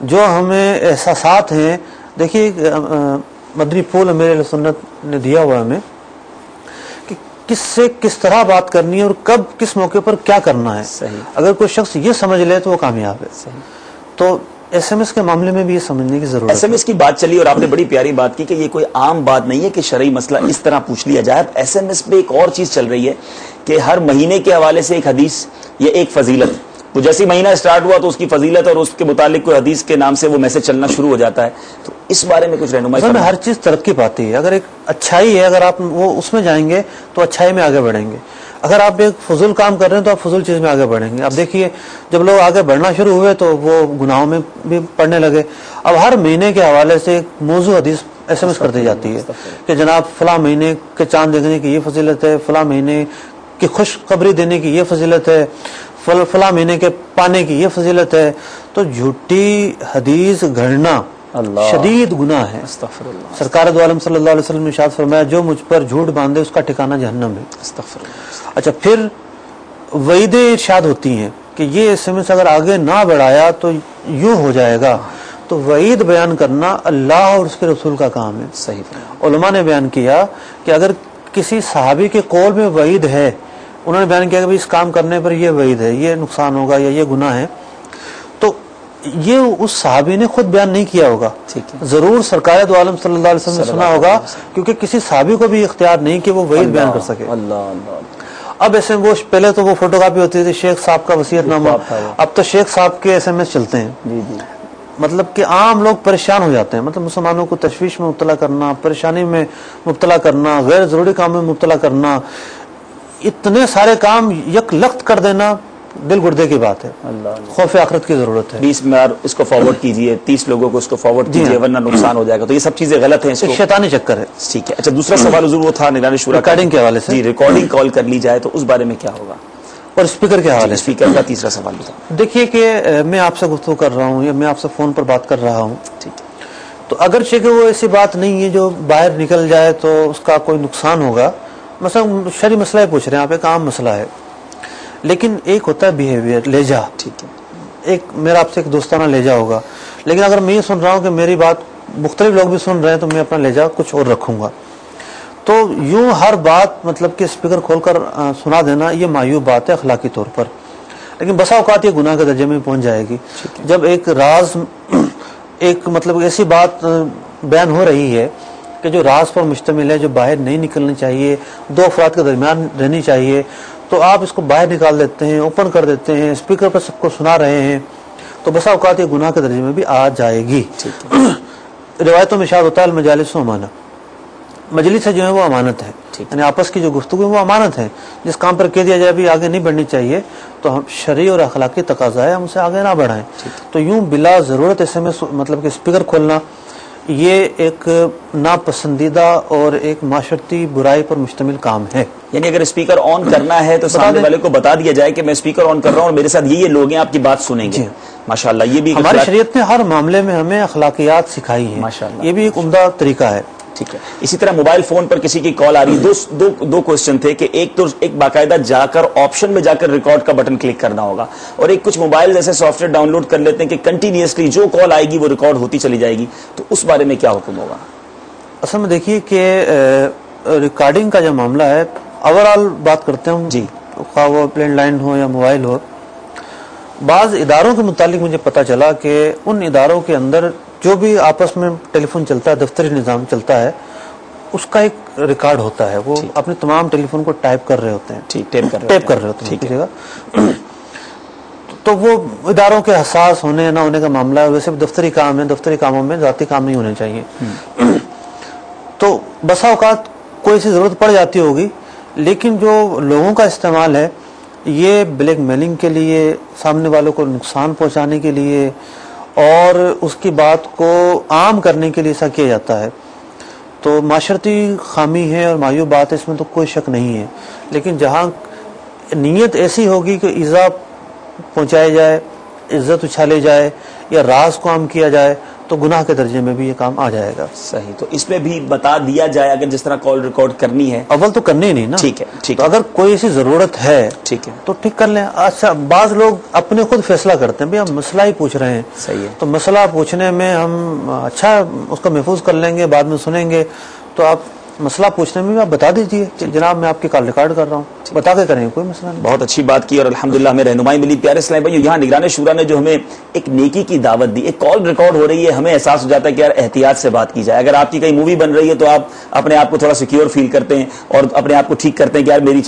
جو ہمیں احساسات ہیں. دیکھیے مدنی پھول میرے سنت نے دیا ہوا ہمیں کہ کس سے کس طرح بات کرنی ہے اور کب کس موقع پر کیا کرنا ہے. صحیح. اگر کوئی شخص یہ سمجھ لے تو وہ کامیاب ہے. صحیح. تو ایس ایم ایس کے معاملے میں بھی یہ سمجھنے کی ضرورت ہے. ایس ایم ایس کی بات چلی اور آپ نے بڑی پیاری بات کی کہ یہ کوئی عام بات نہیں ہے کہ شرعی مسئلہ اس طرح پوچھ لیا جائے. ایس ایم ایس پہ ایک اور چیز چل رہی ہے کہ ہر مہینے کے حوالے سے ایک حدیث یا ایک فضیلت، تو جیسے مہینہ اسٹارٹ ہوا تو اس کی فضیلت اور اس کے متعلق کوئی حدیث کے نام سے وہ میسج چلنا شروع ہو جاتا ہے. تو اس بارے میں کچھ رہنمائی میں ہر چیز ترقی پاتی ہے. اگر ایک اچھائی ہے، اگر آپ وہ اس میں جائیں گے تو اچھائی میں آگے بڑھیں گے. اگر آپ ایک فضول کام کر رہے ہیں تو آپ فضول چیز میں آگے بڑھیں گے. اب دیکھیے جب لوگ آگے بڑھنا شروع ہوئے تو وہ گناہوں میں بھی پڑنے لگے. اب ہر مہینے کے حوالے سے ایک موضوع حدیث ایس ایم ایس کر دی جاتی ہے کہ جناب فلاں مہینے کے چاند دیکھنے کی یہ فضیلت ہے، فلاں مہینے کی خوشخبری دینے کی یہ فضیلت ہے، فلاں مہینے کے پانے کی یہ فضیلت ہے. تو جھوٹی حدیث گھڑنا شدید گناہ ہے. سرکار دو عالم صلی اللہ علیہ وسلم نے ارشاد فرمایا جو مجھ پر جھوٹ باندھے اس کا ٹھکانہ جہنم ہے. اچھا پھر وعیدیں ارشاد ہوتی ہیں کہ یہ ایس ایم ایس اگر آگے نہ بڑھایا تو یوں ہو جائے گا. تو وعید بیان کرنا اللہ اور اس کے رسول کا کام ہے. صحیح. علماء نے بیان کیا کہ اگر کسی صحابی کے قول میں وعید ہے، انہوں نے بیان کیا کہ اس کام کرنے پر یہ وعید ہے، یہ نقصان ہوگا یا یہ گناہ ہے، تو یہ اس صحابی نے خود بیان نہیں کیا ہوگا. ضرور سرکار دو عالم صلی اللہ علیہ وسلم نے سنا ہوگا، کیونکہ کسی صحابی کو بھی اختیار نہیں کہ وہ وعید بیان کر سکے. اب ایسے وہ پہلے تو وہ فوٹو کاپی ہوتی تھی شیخ صاحب کا وصیت نامہ، اب تو شیخ صاحب کے ایس ایم ایس چلتے ہیں. مطلب کہ عام لوگ پریشان ہو جاتے ہیں. مطلب مسلمانوں کو تشویش میں مبتلا کرنا، پریشانی میں مبتلا کرنا، غیر ضروری کام میں مبتلا کرنا، اتنے سارے کام یک لخت کر دینا دل گردے کی بات ہے. خوف آخرت کی ضرورت ہے. 20 منٹ اس کو فارورڈ کیجئے، 30 لوگوں کو اس کو فارورڈ کیجئے ورنہ نقصان ہو جائے گا. تو یہ سب چیزیں غلط ہیں. شیطانی چکر ہے. ٹھیک ہے. اچھا دوسرا سوال حضور وہ تھا نگران شورا ریکارڈنگ کے حوالے سے. جی ریکارڈنگ کال کر لی جائے تو اس بارے میں کیا ہوگا؟ اور اسپیکر کے حوالے سے. اسپیکر کا تیسرا سوال بھی تھا. دیکھیے کہ میں آپ سے گفتگو کر رہا ہوں یا میں آپ سے فون پر بات کر رہا ہوں، ٹھیک ہے، تو اگرچہ کہ وہ ایسی بات نہیں ہے جو باہر نکل جائے تو اس کا کوئی نقصان ہوگا. مثلا شرعی مسئلہ پوچھ رہے ہیں آپ، ایک عام مسئلہ ہے، لیکن ایک ہوتا ہے بیہیویئر، لہجہ. ٹھیک ہے. ایک میرا آپ سے ایک دوستانہ لہجہ ہوگا، لیکن اگر میں یہ سن رہا ہوں کہ میری بات مختلف لوگ بھی سن رہے ہیں تو میں اپنا لہجہ کچھ اور رکھوں گا. تو یوں ہر بات مطلب کہ اسپیکر کھول کر سنا دینا یہ معیوب بات ہے اخلاقی طور پر. لیکن بسا اوقات یہ گناہ کے درجے میں پہنچ جائے گی جب ایک راز، ایک مطلب ایسی بات بیان ہو رہی ہے کہ جو راز پر مشتمل ہے، جو باہر نہیں نکلنی چاہیے، دو افراد کے درمیان رہنی چاہیے، تو آپ اس کو باہر نکال دیتے ہیں، اوپن کر دیتے ہیں، اسپیکر پر سب کو سنا رہے ہیں، تو بسا اوقات یہ گناہ کے درجے میں بھی آ جائے گی. روایتوں میں اشارہ ہوتا ہے المجالس امانہ، مجلس ہے جو ہے وہ امانت ہے، یعنی آپس کی جو گفتگو ہے وہ امانت ہے. جس کام پر کہہ دیا جائے بھی آگے نہیں بڑھنی چاہیے تو ہم شرعی اور اخلاقی تقاضا ہے ہم اسے آگے نہ بڑھائیں. تو یوں بلا ضرورت ایسے میں مطلب کہ اسپیکر کھولنا یہ ایک ناپسندیدہ اور ایک معاشرتی برائی پر مشتمل کام ہے. یعنی اگر اسپیکر آن کرنا ہے تو سامنے والے کو بتا دیا جائے کہ میں اسپیکر آن کر رہا ہوں اور میرے ساتھ یہ لوگ ہیں، آپ کی بات سنیں گے. ماشاءاللہ یہ بھی ہماری شریعت نے ہر معاملے میں ہمیں اخلاقیات سکھائی ہیں. ماشاءاللہ یہ بھی ایک عمدہ طریقہ ہے. ٹھیک ہے. اسی طرح موبائل فون پر کسی کی کال آ رہی ہے، دو کوشچن تھے کہ ایک تو ایک باقاعدہ جا کر آپشن میں جا کر ریکارڈ کا بٹن کلک کرنا ہوگا، اور ایک کچھ موبائل ایسے سافٹ ویئر ڈاؤن لوڈ کر لیتے ہیں کہ کنٹینیوسلی جو کال آئے گی وہ ریکارڈ ہوتی چلی جائے گی. تو اس بارے میں کیا حکم ہوگا؟ اصل میں دیکھیے کہ ریکارڈنگ کا جو معاملہ ہے اوور آل بات کرتے ہیں جی، خواہ وہ لینڈ لائن ہو یا موبائل ہو. بعض اداروں کے متعلق مجھے پتا چلا کہ ان اداروں کے اندر جو بھی آپس میں ٹیلی فون چلتا ہے، دفتری نظام چلتا ہے، اس کا ایک ریکارڈ ہوتا ہے. وہ اپنے تمام ٹیلی فون کو ٹائپ کر رہے ہوتے ہیں، ٹیپ کر رہے ہوتے ہیں. تو وہ اداروں کے حساس ہونے نہ ہونے کا معاملہ ہے. ویسے دفتری کام ہے، دفتری کاموں میں ذاتی کام نہیں ہونے چاہیے. تو بسا اوقات کوئی سی ضرورت پڑ جاتی ہوگی، لیکن جو لوگوں کا استعمال ہے یہ بلیک میلنگ کے لیے، سامنے والوں کو نقصان پہنچانے کے لیے اور اس کی بات کو عام کرنے کے لیے ایسا کیا جاتا ہے. تو معاشرتی خامی ہے اور معیوب بات ہے، اس میں تو کوئی شک نہیں ہے. لیکن جہاں نیت ایسی ہوگی کہ ایذا پہنچایا جائے، عزت اچھالے جائے یا راز کو عام کیا جائے، تو گناہ کے درجے میں بھی یہ کام آ جائے گا. صحیح. تو اس پہ بھی بتا دیا جائے اگر جس طرح کال ریکارڈ کرنی ہے. اول تو کرنی ہی نہیں نا. ٹھیک ہے ٹھیک تو ہے. اگر کوئی ایسی ضرورت ہے ٹھیک ہے تو ٹھیک کر لیں. اچھا بعض لوگ اپنے خود فیصلہ کرتے ہیں، ہم مسئلہ ہی پوچھ رہے ہیں. صحیح ہے. تو مسئلہ پوچھنے میں ہم اچھا اس کو محفوظ کر لیں گے، بعد میں سنیں گے. تو آپ مسئلہ پوچھنے میں بھی آپ بتا دیجئے کہ جناب میں آپ کی کال ریکارڈ کر رہا ہوں، بتا کے کریں، کوئی مسئلہ نہیں. بہت اچھی بات کی اور الحمدللہ ہمیں رہنمائی ملی. پیارے اسلام بھائی، یہاں نگران شورا نے جو ہمیں ایک نیکی کی دعوت دی، ایک کال ریکارڈ ہو رہی ہے، ہمیں احساس ہو جاتا ہے کہ یار احتیاط سے بات کی جائے. اگر آپ کی کہیں مووی بن رہی ہے تو آپ اپنے آپ کو تھوڑا سیکیور فیل کرتے ہیں اور اپنے آپ کو ٹھیک کرتے ہیں کہ یار میری